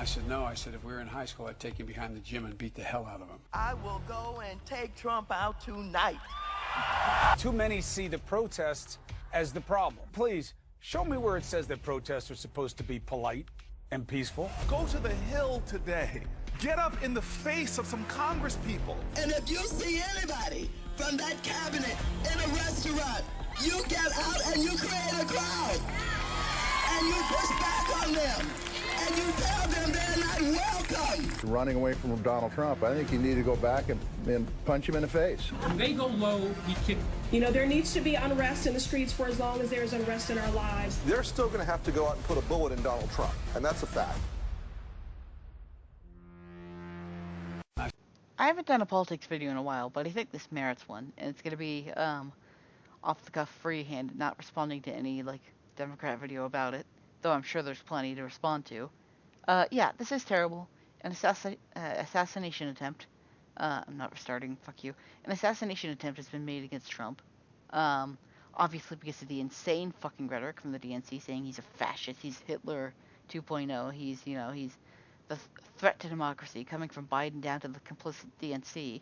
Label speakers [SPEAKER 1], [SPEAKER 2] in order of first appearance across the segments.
[SPEAKER 1] I said, no. I said, if we were in high school, I'd take him behind the gym and beat the hell out of him.
[SPEAKER 2] I will go and take Trump out tonight.
[SPEAKER 3] Too many see the protests as the problem. Please, show me where it says that protests are supposed to be polite and peaceful.
[SPEAKER 4] Go to the Hill today. Get up in the face of some Congress people.
[SPEAKER 2] And if you see anybody from that cabinet in a restaurant, you get out and you create a crowd. And you push back on them. And you tell them they're not welcome.
[SPEAKER 5] Running away from Donald Trump, I think you need to go back and punch him in the face.
[SPEAKER 6] When they go low, we kick.
[SPEAKER 7] You know, there needs to be unrest in the streets for as long as there's unrest in our lives.
[SPEAKER 8] They're still going to have to go out and put a bullet in Donald Trump, and that's a fact.
[SPEAKER 9] I haven't done a politics video in a while, but I think this merits one, and it's going to be off-the-cuff, freehand, not responding to any, like, Democrat video about it, though I'm sure there's plenty to respond to. Yeah, this is terrible. An assassination attempt. I'm not restarting, fuck you. An assassination attempt has been made against Trump. Obviously because of the insane fucking rhetoric from the DNC saying he's a fascist, he's Hitler 2.0, he's the threat to democracy, coming from Biden down to the complicit DNC,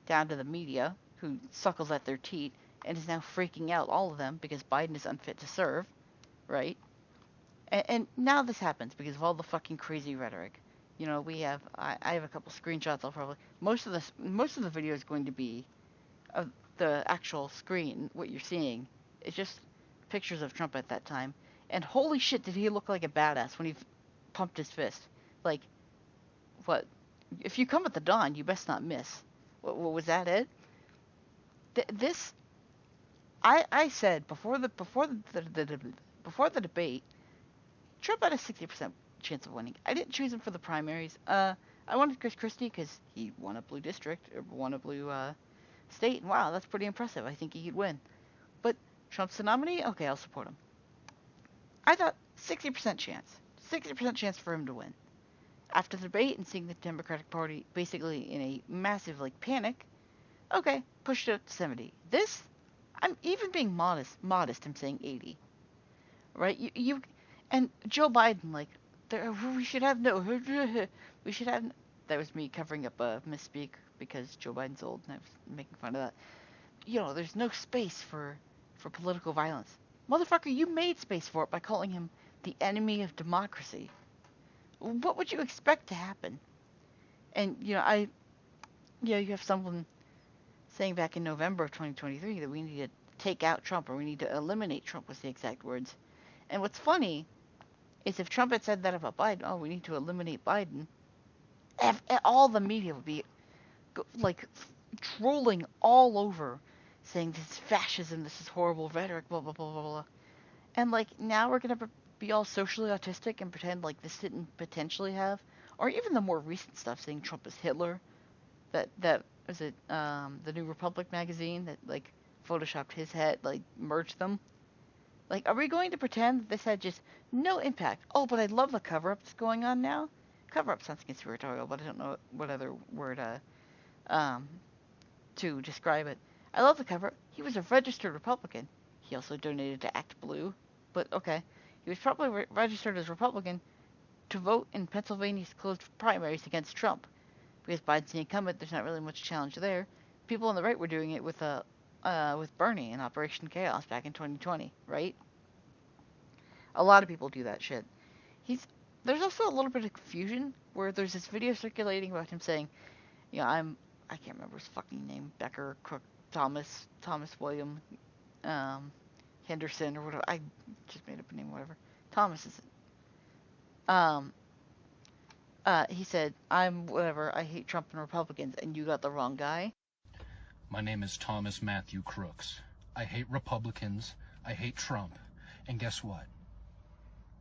[SPEAKER 9] down to the media, who suckles at their teat, and is now freaking out, all of them, because Biden is unfit to serve, right? And now this happens because of all the fucking crazy rhetoric. You know, I have a couple screenshots. I'll probably most of the video is going to be of the actual screen. What you're seeing is just pictures of Trump at that time. And holy shit, did he look like a badass when he pumped his fist? Like, what? If you come at the dawn, you best not miss. What was that? It? This. I said before the debate, Trump had a 60% chance of winning. I didn't choose him for the primaries. I wanted Chris Christie because he won a blue district, or won a blue state. And wow, that's pretty impressive. I think he could win. But Trump's the nominee? Okay, I'll support him. I thought 60% chance. 60% chance for him to win. After the debate and seeing the Democratic Party basically in a massive, like, panic, okay, pushed it up to 70. This, I'm even being modest, I'm saying 80. Right? You and Joe Biden, like, we should have that was me covering up a misspeak because Joe Biden's old and I was making fun of that. You know, there's no space for political violence. Motherfucker, you made space for it by calling him the enemy of democracy. What would you expect to happen? And, you know, you have someone saying back in November of 2023 that we need to take out Trump, or we need to eliminate Trump, was the exact words. And what's funny is if Trump had said that about Biden, oh, we need to eliminate Biden, all the media would be, like, trolling all over, saying this is fascism, this is horrible rhetoric, blah, blah, blah, blah, blah. And, like, now we're going to be all socially autistic and pretend like this didn't potentially have, or even the more recent stuff saying Trump is Hitler, that was it, the New Republic magazine that, like, photoshopped his head, like, merged them. Like, are we going to pretend that this had just no impact? Oh, but I love the cover-up that's going on now. Cover-up sounds conspiratorial, but I don't know what other word to describe it. I love the cover-up. He was a registered Republican. He also donated to Act Blue, but okay. He was probably registered as Republican to vote in Pennsylvania's closed primaries against Trump. Because Biden's the incumbent, there's not really much challenge there. People on the right were doing it with Bernie in Operation Chaos back in 2020, right? A lot of people do that shit. There's also a little bit of confusion where there's this video circulating about him saying, you know, I can't remember his fucking name, Becker, Cook, Thomas William, Henderson or whatever. I just made up a name, whatever. Thomas is it. He said, I'm whatever, I hate Trump and Republicans, and you got the wrong guy.
[SPEAKER 6] My name is Thomas Matthew Crooks. I hate Republicans, I hate Trump, and guess what?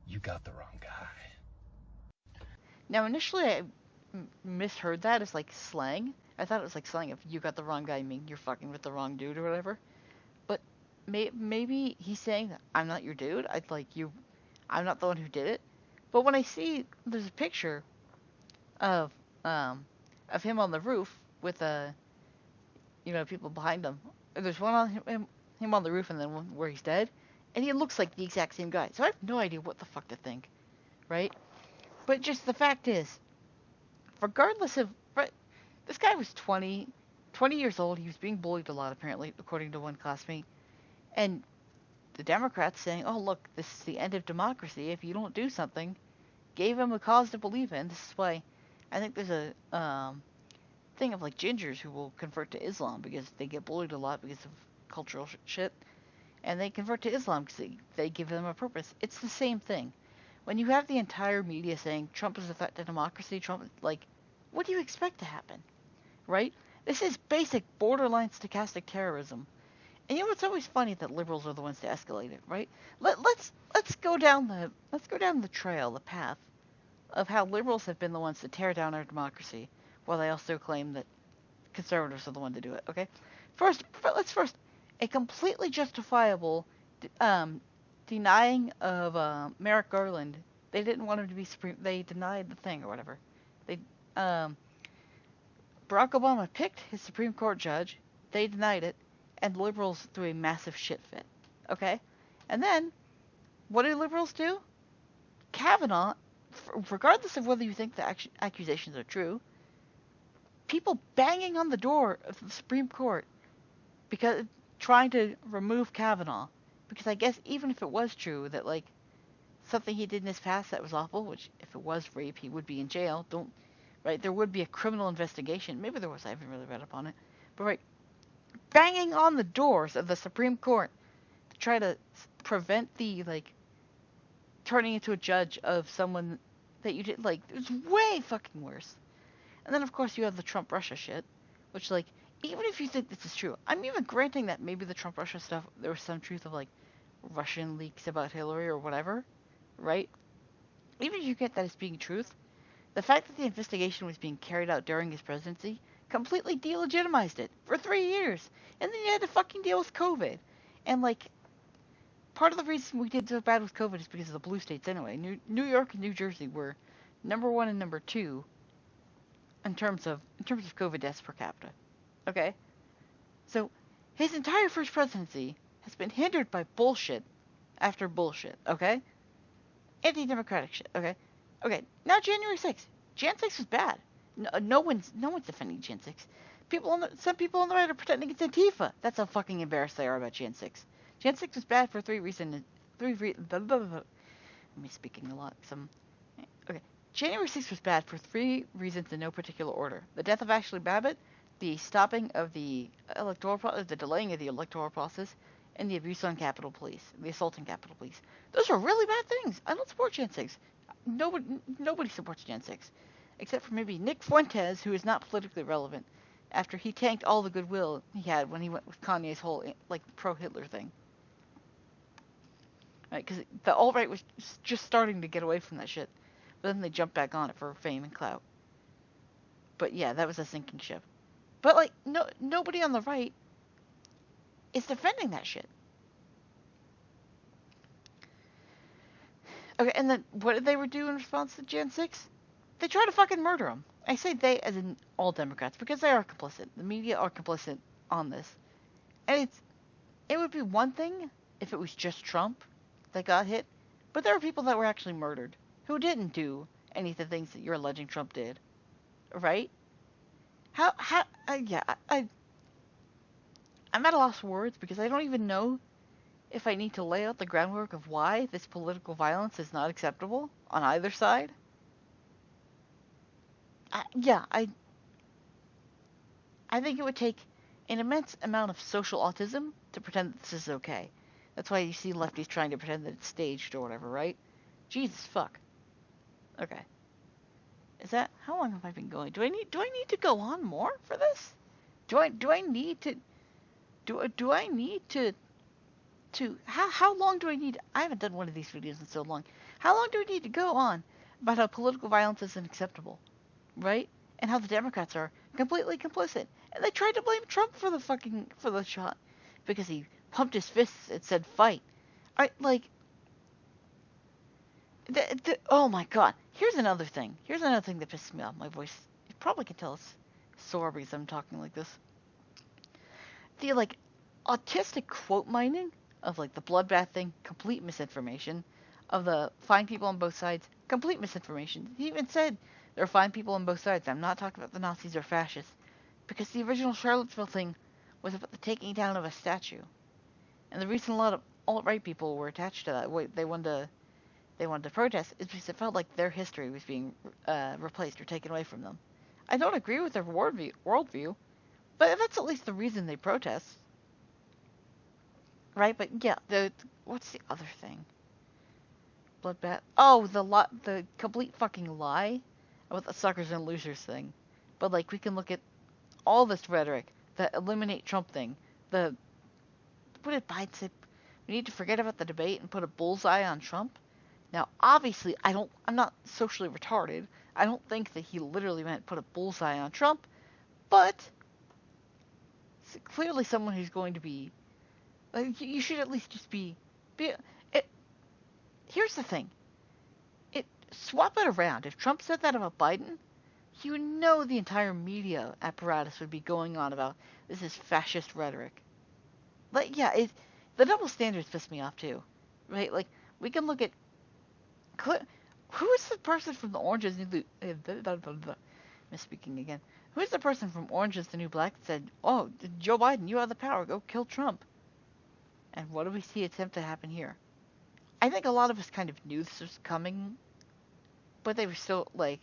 [SPEAKER 6] You got the wrong guy.
[SPEAKER 9] Now, initially, I misheard that as, like, slang. I thought it was, like, slang if you got the wrong guy, meaning you're fucking with the wrong dude or whatever. But maybe he's saying that I'm not your dude. I'm not the one who did it. But when I see there's a picture of him on the roof with people behind him. There's one on him on the roof and then one where he's dead, and he looks like the exact same guy. So I have no idea what the fuck to think, right? But just the fact is, regardless of, right, this guy was 20 years old. He was being bullied a lot, apparently, according to one classmate. And the Democrats saying, oh, look, this is the end of democracy if you don't do something, gave him a cause to believe in. This is why I think there's a thing of like gingers who will convert to Islam because they get bullied a lot because of cultural shit. And they convert to Islam because they give them a purpose. It's the same thing. When you have the entire media saying Trump is a threat to democracy, Trump, like, what do you expect to happen? Right? This is basic borderline stochastic terrorism. And you know what's always funny that liberals are the ones to escalate it, right? Let's go down the trail, the path of how liberals have been the ones to tear down our democracy, while they also claim that conservatives are the one to do it. Okay, let's first a completely justifiable denying of Merrick Garland. They didn't want him to be supreme. They denied the thing or whatever. They Barack Obama picked his Supreme Court judge. They denied it, and liberals threw a massive shit fit. Okay, and then what do liberals do? Kavanaugh, regardless of whether you think the accusations are true, people banging on the door of the Supreme Court because trying to remove Kavanaugh, because I guess even if it was true that like something he did in his past that was awful, which if it was rape he would be in jail, right, there would be a criminal investigation. Maybe there was, I haven't really read up on it, but right, banging on the doors of the Supreme Court to try to prevent the like turning into a judge of someone that you did, like, it's way fucking worse. And then of course you have the Trump Russia shit, which like, even if you think this is true, I'm even granting that maybe the Trump Russia stuff, there was some truth of like Russian leaks about Hillary or whatever, right? Even if you get that as being truth, the fact that the investigation was being carried out during his presidency completely delegitimized it for 3 years. And then you had to fucking deal with COVID. And like, part of the reason we did so bad with COVID is because of the blue states anyway. New York and New Jersey were number 1 and number 2 in terms of COVID deaths per capita. Okay? So, his entire first presidency has been hindered by bullshit after bullshit, okay? Anti-democratic shit, okay? Okay, now January 6th. Jan 6 was bad. No one's defending Jan 6. Some people on the right are pretending it's Antifa. That's how fucking embarrassed they are about Jan 6. Jan 6 was bad for 3 reasons. I'm speaking a lot. Okay. January 6th was bad for 3 reasons in no particular order. The death of Ashley Babbitt, the stopping of the delaying of the electoral process, and the abuse on Capitol Police, the assault on Capitol Police. Those are really bad things. I don't support Jan 6. Nobody supports Jan 6, except for maybe Nick Fuentes, who is not politically relevant, after he tanked all the goodwill he had when he went with Kanye's whole like pro-Hitler thing. Right, because the alt-right was just starting to get away from that shit, but then they jumped back on it for fame and clout. But yeah, that was a sinking ship. But like, nobody on the right is defending that shit. Okay, and then what did they do in response to Jan 6? They tried to fucking murder him. I say they as in all Democrats, because they are complicit. The media are complicit on this. And it would be one thing if it was just Trump that got hit, but there are people that were actually murdered who didn't do any of the things that you're alleging Trump did. Right? I'm at a loss for words because I don't even know if I need to lay out the groundwork of why this political violence is not acceptable on either side. I think it would take an immense amount of social autism to pretend that this is okay. That's why you see lefties trying to pretend that it's staged or whatever, right? Jesus fuck. Okay. Is that, how long have I been going? Do I need to go on more for this? Do I need to how long do I need? I haven't done one of these videos in so long. How long do I need to go on about how political violence is unacceptable, right? And how the Democrats are completely complicit. And they tried to blame Trump for the shot because he pumped his fists and said fight. Oh my god. Here's another thing that pisses me off. My voice, you probably can tell it's sore because I'm talking like this. The autistic quote mining of the bloodbath thing, complete misinformation. of the fine people on both sides, complete misinformation. He even said there are fine people on both sides. I'm not talking about the Nazis or fascists, because the original Charlottesville thing was about the taking down of a statue, and the reason a lot of alt-right people were attached to that, they wanted to protest, is because it felt like their history was being replaced or taken away from them. I don't agree with their worldview, but that's at least the reason they protest, right? But yeah, what's the other thing? Bloodbath. Oh, the complete fucking lie about the suckers and losers thing. But like, we can look at all this rhetoric, the eliminate Trump thing, what did Biden say? We need to forget about the debate and put a bullseye on Trump. Now, obviously, I'm not socially retarded. I don't think that he literally meant put a bullseye on Trump, but it's clearly someone who's going to be. You should at least just be. Here's the thing. Swap it around. If Trump said that about Biden, you know the entire media apparatus would be going on about this is fascist rhetoric. Like, yeah, the double standards piss me off too, right? Like, we can look at who is the person from the Orange is the New misspeaking again. Who is the person from Orange is the New Black that said, "Oh, Joe Biden, you have the power, go kill Trump"? And what do we see attempt to happen here? I think a lot of us kind of knew this was coming, but they were still like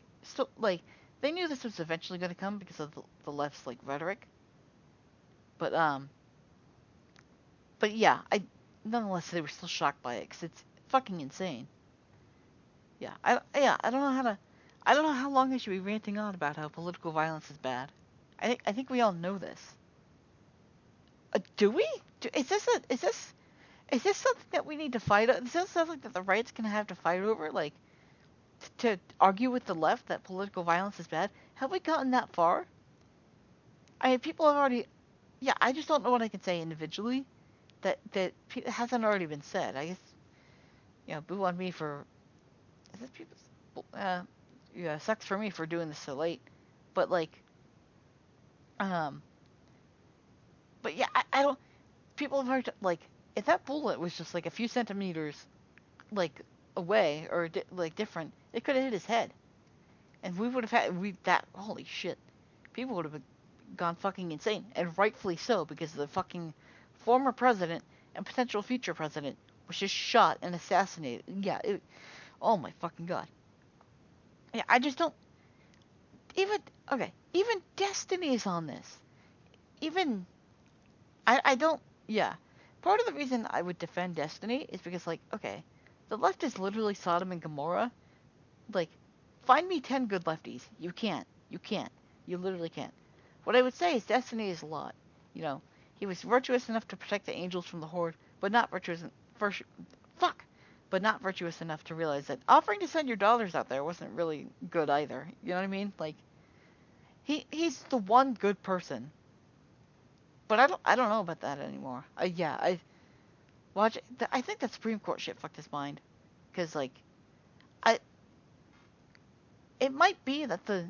[SPEAKER 9] they knew this was eventually going to come because of the left's like rhetoric. But yeah, nonetheless they were still shocked by it because it's fucking insane. Yeah, I don't know how long I should be ranting on about how political violence is bad. I think we all know this. Do we? Is this something that we need to fight? Is this something that the right's gonna have to fight over? Like, to argue with the left that political violence is bad? Have we gotten that far? I mean, people have already. Yeah, I just don't know what I can say individually that hasn't already been said. I guess, boo on me for. Is this people's? Yeah, sucks for me for doing this so late, but like, but yeah, I don't. People have heard like if that bullet was just like a few centimeters, like away or like different, it could have hit his head, and we would have had holy shit, people would have gone fucking insane, and rightfully so because the fucking former president and potential future president was just shot and assassinated. Yeah, oh my fucking god. Yeah, I just don't. Even Destiny is on this. Even I don't. Yeah, part of the reason I would defend Destiny is because like, okay, the left is literally Sodom and Gomorrah. Like, find me 10 good lefties. You can't. You literally can't. What I would say is Destiny is a lot. He was virtuous enough to protect the angels from the Horde, but not virtuous enough to realize that offering to send your daughters out there wasn't really good either. You know what I mean? Like, he's the one good person. But I don't know about that anymore. I think that Supreme Court shit fucked his mind, because like, it might be that the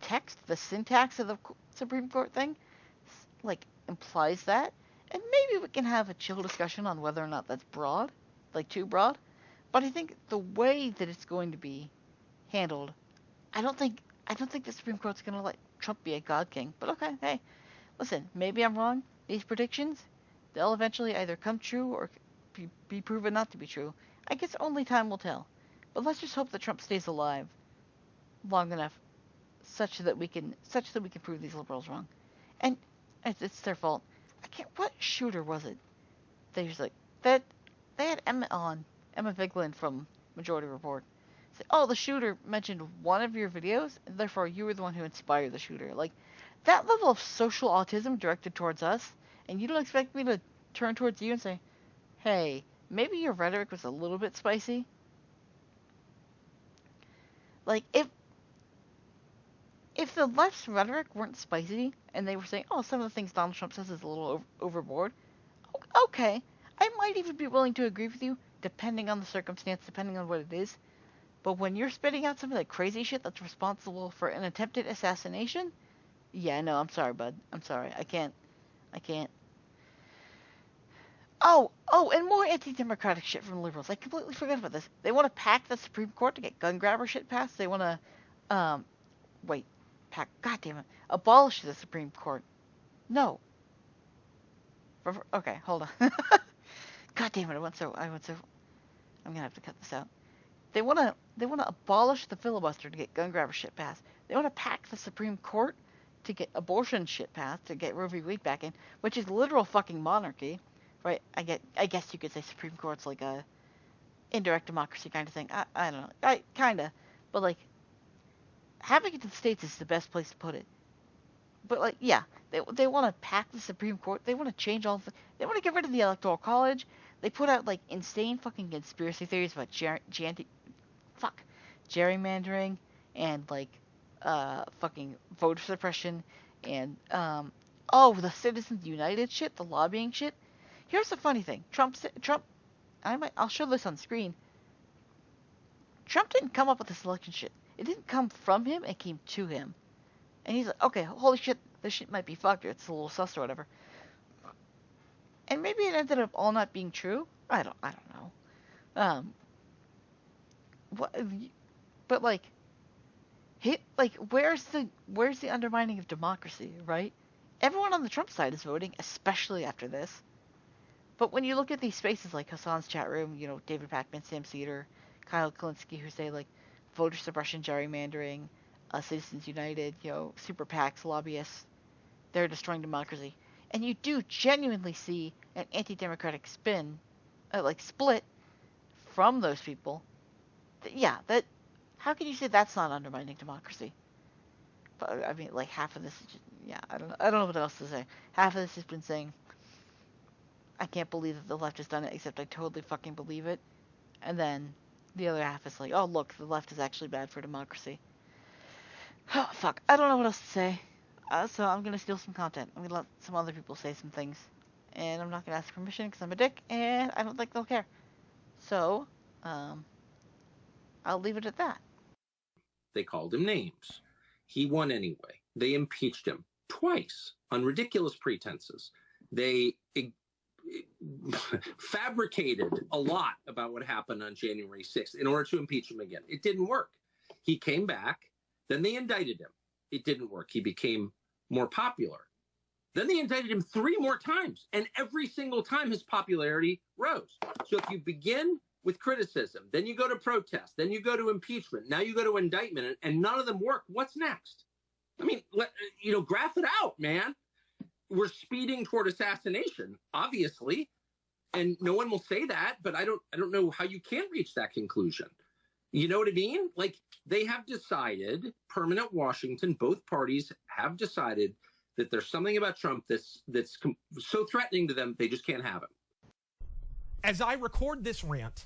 [SPEAKER 9] text, the syntax of the Supreme Court thing, like implies that, and maybe we can have a chill discussion on whether or not that's broad, like too broad. But I think the way that it's going to be handled, I don't think the Supreme Court's gonna let Trump be a god king. But okay, hey, listen, maybe I'm wrong. These predictions, they'll eventually either come true or be proven not to be true. I guess only time will tell. But let's just hope that Trump stays alive long enough, such that we can prove these liberals wrong. And it's their fault. What shooter was it? They was like that. They had Emma Vigeland from Majority Report. Say, oh, the shooter mentioned one of your videos, and therefore you were the one who inspired the shooter. Like, that level of social autism directed towards us, and you don't expect me to turn towards you and say, hey, maybe your rhetoric was a little bit spicy? Like, if the left's rhetoric weren't spicy, and they were saying, oh, some of the things Donald Trump says is a little overboard, okay, I might even be willing to agree with you, depending on the circumstance, depending on what it is. But when you're spitting out some of that crazy shit that's responsible for an attempted assassination, yeah, no, I'm sorry, bud. I'm sorry. I can't. And more anti-democratic shit from liberals. I completely forgot about this. They want to pack the Supreme Court to get gun grabber shit passed. They want to, God damn it, abolish the Supreme Court. No. Okay, hold on. God damn it, I went so. I'm gonna have to cut this out. They want to abolish the filibuster to get gun grabber shit passed. They want to pack the Supreme Court to get abortion shit passed, to get Roe v. Wade back in, which is literal fucking monarchy, right? I guess you could say Supreme Court's like a indirect democracy kind of thing. I don't know, kinda, but like having it in the states is the best place to put it. But like, yeah, they want to pack the Supreme Court. They want to change all. They want to get rid of the Electoral College. They put out like insane fucking conspiracy theories about gerrymandering and like fucking voter suppression and the Citizens United shit, the lobbying shit. Here's the funny thing: Trump. I'll show this on screen. Trump didn't come up with this election shit. It didn't come from him. It came to him. And he's like, okay, holy shit, this shit might be fucked, or it's a little sus or whatever. And maybe it ended up all not being true. I don't know. But like, where's the undermining of democracy, right? Everyone on the Trump side is voting, especially after this. But when you look at these spaces like Hassan's chat room, you know, David Pakman, Sam Cedar, Kyle Kalinske, who say like voter suppression, gerrymandering, Citizens United, you know, super PACs, lobbyists, they're destroying democracy. And you do genuinely see an anti-democratic split from those people. How can you say that's not undermining democracy? But I mean, like half of this is just, I don't know what else to say. Half of this has been saying, I can't believe that the left has done it, except I totally fucking believe it. And then the other half is like, oh look, the left is actually bad for democracy. Oh, fuck. I don't know what else to say. So I'm going to steal some content. I'm going to let some other people say some things. And I'm not going to ask permission because I'm a dick and I don't think they'll care. So, I'll leave it at that.
[SPEAKER 10] They called him names. He won anyway. They impeached him twice on ridiculous pretenses. They fabricated a lot about what happened on January 6th in order to impeach him again. It didn't work. He came back. Then they indicted him. It didn't work. He became more popular. Then they indicted him 3 more times, and every single time his popularity rose. So if you begin with criticism, then you go to protest, then you go to impeachment, now you go to indictment, and none of them work, what's next? I mean, graph it out, man. We're speeding toward assassination, obviously, and no one will say that, but I don't know how you can reach that conclusion. You know what I mean? Like, they have decided, permanent Washington, both parties have decided that there's something about Trump that's so threatening to them, they just can't have him.
[SPEAKER 11] As I record this rant,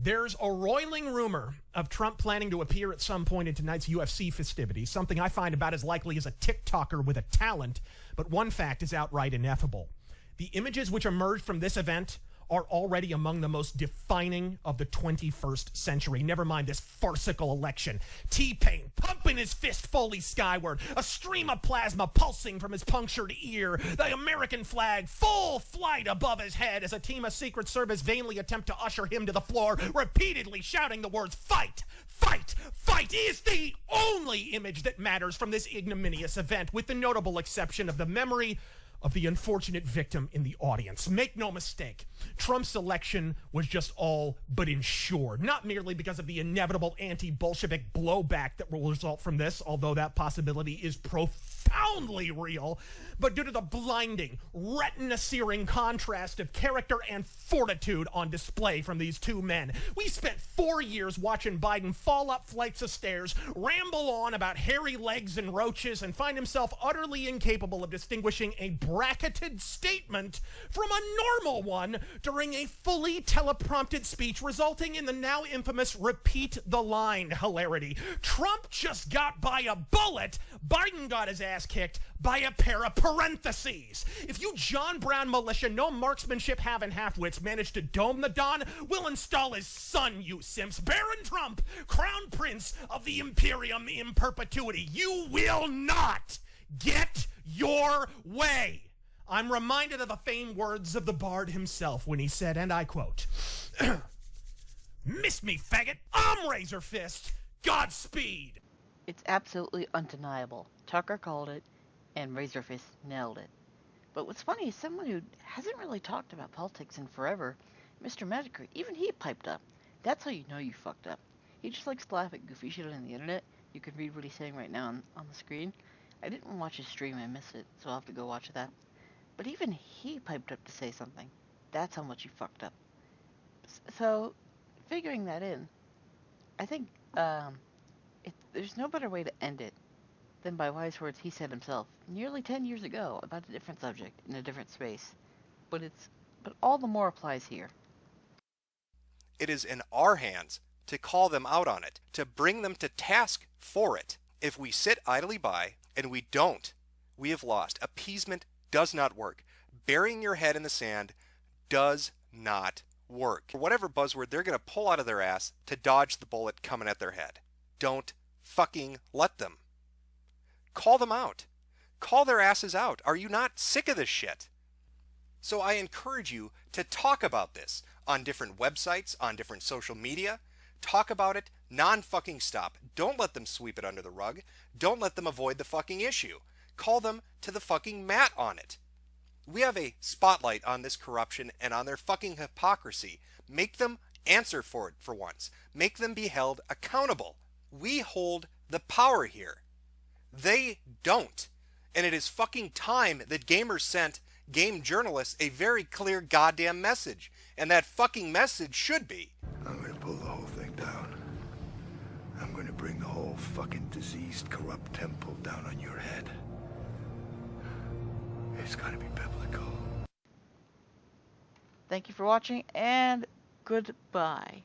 [SPEAKER 11] there's a roiling rumor of Trump planning to appear at some point in tonight's UFC festivities, something I find about as likely as a TikToker with a talent, but one fact is outright ineffable. The images which emerged from this event are already among the most defining of the 21st century. Never mind this farcical election. T-Pain pumping his fist fully skyward, a stream of plasma pulsing from his punctured ear, the American flag full flight above his head as a team of Secret Service vainly attempt to usher him to the floor, repeatedly shouting the words, "Fight! Fight! Fight!" is the only image that matters from this ignominious event, with the notable exception of the memory of the unfortunate victim in the audience. Make no mistake, Trump's election was just all but ensured, not merely because of the inevitable anti-Bolshevik blowback that will result from this, although that possibility is profoundly real, but due to the blinding, retina-searing contrast of character and fortitude on display from these two men. We spent 4 years watching Biden fall up flights of stairs, ramble on about hairy legs and roaches, and find himself utterly incapable of distinguishing a bracketed statement from a normal one during a fully teleprompted speech, resulting in the now infamous repeat the line hilarity. Trump just got by a bullet. Biden got his ass kicked by a pair of parentheses. If you John Brown militia, no marksmanship having halfwits managed to dome the Don, we'll install his son, you simps. Baron Trump, crown prince of the Imperium in perpetuity. You will not get your way. I'm reminded of the famed words of the bard himself when he said, and I quote, "Miss me, faggot. I'm Razor Fist. Godspeed."
[SPEAKER 9] It's absolutely undeniable. Tucker called it, and Razor Fist nailed it. But what's funny is someone who hasn't really talked about politics in forever, Mr. Magicker, even he piped up. That's how you know you fucked up. He just likes to laugh at goofy shit on the internet. You can read what he's saying right now on the screen. I didn't watch his stream, I missed it, so I'll have to go watch that. But even he piped up to say something. That's how much you fucked up. So, figuring that in, I think there's no better way to end it than by wise words he said himself nearly 10 years ago about a different subject in a different space. But all the more applies here.
[SPEAKER 12] It is in our hands to call them out on it, to bring them to task for it. If we sit idly by and we don't, we have lost. Appeasement does not work. Burying your head in the sand does not work. For whatever buzzword they're going to pull out of their ass to dodge the bullet coming at their head. Don't fucking let them. Call them out. Call their asses out. Are you not sick of this shit? So I encourage you to talk about this on different websites, on different social media. Talk about it non-fucking stop. Don't let them sweep it under the rug. Don't let them avoid the fucking issue. Call them to the fucking mat on it. We have a spotlight on this corruption and on their fucking hypocrisy. Make them answer for it for once. Make them be held accountable. We hold the power here. They don't. And it is fucking time that gamers sent game journalists a very clear goddamn message. And that fucking message should be,
[SPEAKER 13] I'm gonna pull the whole thing down. I'm gonna bring the whole fucking diseased, corrupt temple down on your head. It's gotta be biblical.
[SPEAKER 9] Thank you for watching, and goodbye.